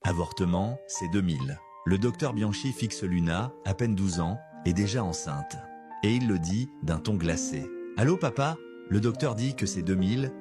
Avortement, c'est 2000. Le docteur Bianchi fixe Luna, à peine 12 ans, est déjà enceinte. Et il le dit d'un ton glacé. « Allô papa ?» Le docteur dit que c'est 2000.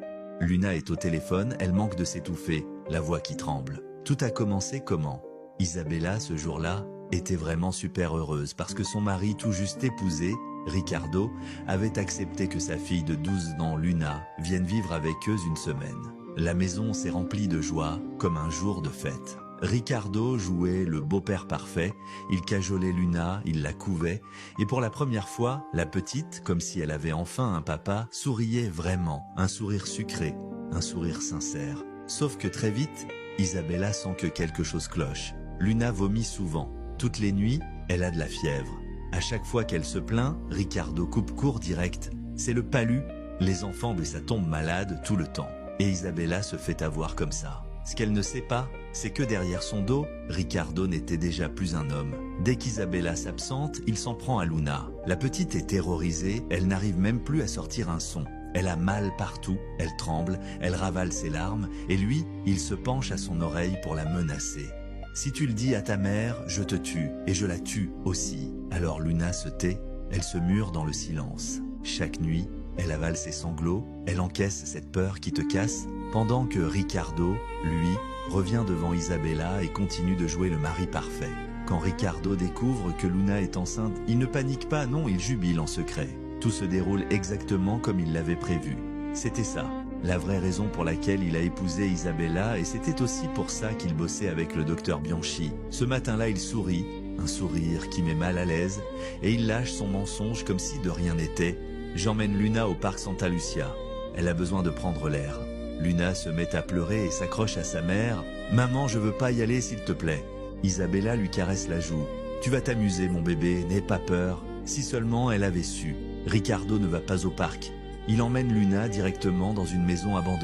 Luna est au téléphone, elle manque de s'étouffer, la voix qui tremble. Tout a commencé comment? Isabella, ce jour-là, était vraiment super heureuse parce que son mari tout juste épousé, Ricardo, avait accepté que sa fille de 12 ans, Luna, vienne vivre avec eux une semaine. La maison s'est remplie de joie, comme un jour de fête. Ricardo jouait le beau-père parfait, il cajolait Luna, il la couvait, et pour la première fois, la petite, comme si elle avait enfin un papa, souriait vraiment, un sourire sucré, un sourire sincère. Sauf que très vite, Isabella sent que quelque chose cloche. Luna vomit souvent. Toutes les nuits, elle a de la fièvre. À chaque fois qu'elle se plaint, Ricardo coupe court direct. C'est le palu, les enfants et ça tombe malade tout le temps. Et Isabella se fait avoir comme ça. Ce qu'elle ne sait pas, c'est que derrière son dos, Ricardo n'était déjà plus un homme. Dès qu'Isabella s'absente, il s'en prend à Luna. La petite est terrorisée, elle n'arrive même plus à sortir un son. Elle a mal partout, elle tremble, elle ravale ses larmes, et lui, il se penche à son oreille pour la menacer. « Si tu le dis à ta mère, je te tue, et je la tue aussi. » Alors Luna se tait, elle se mure dans le silence. Chaque nuit, elle avale ses sanglots, elle encaisse cette peur qui te casse, pendant que Ricardo, lui, revient devant Isabella et continue de jouer le mari parfait. Quand Ricardo découvre que Luna est enceinte, il ne panique pas, non, il jubile en secret. Tout se déroule exactement comme il l'avait prévu. C'était ça, la vraie raison pour laquelle il a épousé Isabella, et c'était aussi pour ça qu'il bossait avec le docteur Bianchi. Ce matin-là, il sourit, un sourire qui met mal à l'aise, et il lâche son mensonge comme si de rien n'était. J'emmène Luna au parc Santa Lucia. Elle a besoin de prendre l'air. Luna se met à pleurer et s'accroche à sa mère. « Maman, je veux pas y aller s'il te plaît. » Isabella lui caresse la joue. « Tu vas t'amuser mon bébé, n'aie pas peur. » Si seulement elle avait su. Ricardo ne va pas au parc. Il emmène Luna directement dans une maison abandonnée.